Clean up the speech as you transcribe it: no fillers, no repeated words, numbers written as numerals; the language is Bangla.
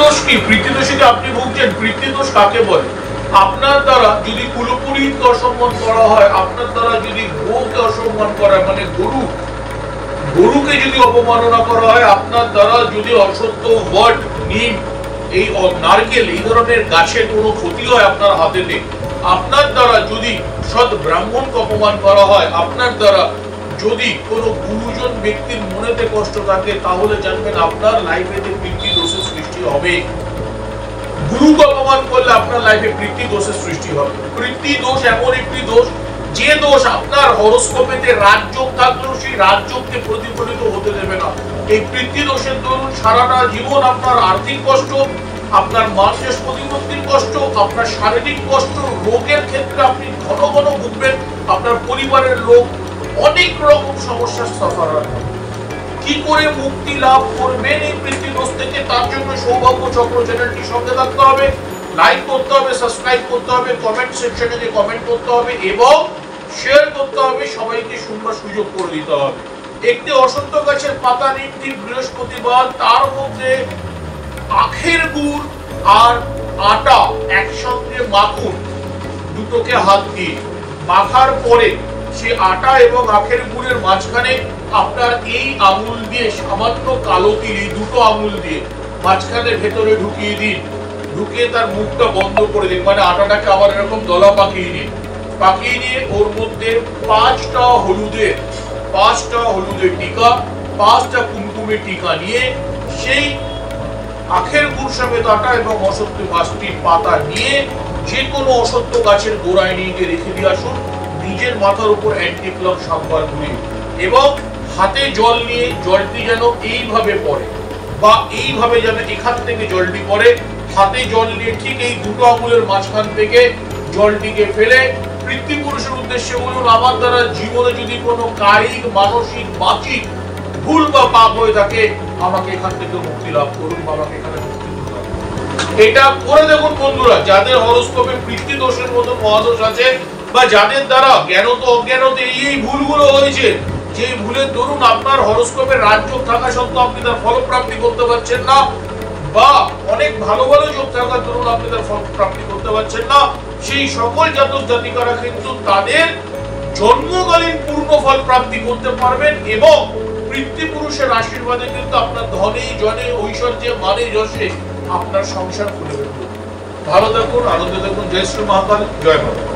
পিতৃদোষ কি? পিতৃদোষে আপনি ভুগছেন। পিতৃদোষ কাকে বলে? আপনার দ্বারা যদি কুলপুরীকে অসম্মান করা হয়, আপনার দ্বারা যদি গোকে অসম্মান করা হয়, মানে গরুকে যদি অপমাননা করা হয়, আপনার দ্বারা যদি অসত্য বট, নিম, এই নারকেল, এই ধরনের গাছের কোনো ক্ষতি হয় আপনার হাতেতে, আপনার দ্বারা যদি সৎ ব্রাহ্মণকে অপমান করা হয়, আপনার দ্বারা যদি কোনো গুরুজন ব্যক্তির মনেতে কষ্ট থাকে, তাহলে জানবেন আপনার লাইফে পিতৃদোষের সৃষ্টি হবে। গুরুকে অপমান করলে আপনার লাইফে পিতৃদোষের সৃষ্টি হবে। পিতৃদোষ এমন একটি দোষ, যে দোষ আপনার হরোস্কোপেতে রাজযোগ থাকলেও সেই রাজযোগকে প্রতিফলিত হতে দেবে না। এই পিতৃদোষের দরুন সারাটা জীবন আপনার আর্থিক কষ্ট, আপনার মানসিক প্রতিপত্তির কষ্ট, আপনার শারীরিক কষ্ট, রোগের ক্ষেত্রে আপনি ঘন ঘন ভুগবেন। আপনার পরিবারের লোক অনেক রকম সমস্যার সাফার হবে। কি করে মুক্তি লাভ করবেন এই পিতৃদোষ থেকে? তার জন্য সৌভাগ্য চক্র চ্যানেলটি সঙ্গে থাকতে হবে, লাইক করতে হবে, সাবস্ক্রাইব করতে হবে, কমেন্ট সেকশনে গিয়ে কমেন্ট করতে হবে এবং শেয়ার করতে হবে, সবাইকে শুনবার সুযোগ করে দিতে হবে। একটি অসত্য গাছের পাতা নিমটি বৃহস্পতিবার, তার মধ্যে আখের গুড় আর আটা একসঙ্গে মাখুন, দুটোকে হাত দিয়ে মাখার পরে সে আটা এবং আখের গুড়ের মাঝখানে আপনার এই আঙুল দিয়ে সামান্য কালো তিল, এই দুটো আঙুল দিয়ে মাঝখানে ভেতরে ঢুকিয়ে দিন। ঢুকিয়ে তার মুখটা বন্ধ করে দিন, মানে আটাটাকে আবার এরকম দলা পাকিয়ে নিন। পাকিয়ে নিয়ে ওর মধ্যে 5টা হলুদের টিকা, 5টা কুমকুমে টিকা নিয়ে সেই আখের গুড় সমেত আটা এবং অসত্য গাছটির পাতা নিয়ে যে কোনো অসত্য গাছের গোড়ায় নিয়ে গিয়ে রেখে দিয়ে আসুন। নিজের মাথার উপর অ্যান্টিক্লক সাতবার ঘুরিয়ে এবং হাতে জল নিয়ে জলটি যেন এইভাবে পড়ে বা এইভাবে যেন এখান থেকে জলটি পড়ে। হাতে জল নিয়ে ঠিক এই দুটো আঙুলের মাঝখান থেকে জলটিকে ফেলে পিতৃপুরুষের উদ্দেশ্যে বলুন, আমার দ্বারা জীবনে যদি কোনো কায়িক, মানসিক, বাচিক ভুল বা পাপ হয়ে থাকে, আমাকে এখান থেকে মুক্তি লাভ করুন, আমাকে এখানে মুক্তি লাভ করুন। এটা করে দেখুন বন্ধুরা, যাদের হরোস্কোপে পিতৃদোষের মতো মহাদোষ আছে বা যাদের দ্বারা জ্ঞানত অজ্ঞানতে এই ভুলগুলো হয়েছে, যে ভুলের দরুন আপনার হরোস্কোপে রাজযোগ থাকা সত্ত্বেও আপনি তার ফলপ্রাপ্তি করতে পারছেন না, বা অনেক ভালো ভালো যোগ থাকার দরুন আপনি তার ফলপ্রাপ্তি করতে পারছেন না, সেই সকল জাতক জাতিকারা কিন্তু তাদের জন্মকালীন পূর্ণ ফল প্রাপ্তি করতে পারবেন এবং পিতৃপুরুষের আশীর্বাদে কিন্তু আপনার ধনে, জনে, ঐশ্বর্যে, মানে, যশে আপনার সংসার খুলে বেরোবে। ভালো থাকুন, আনন্দে থাকুন। জয় শ্রী মহাকাল, জয় মা।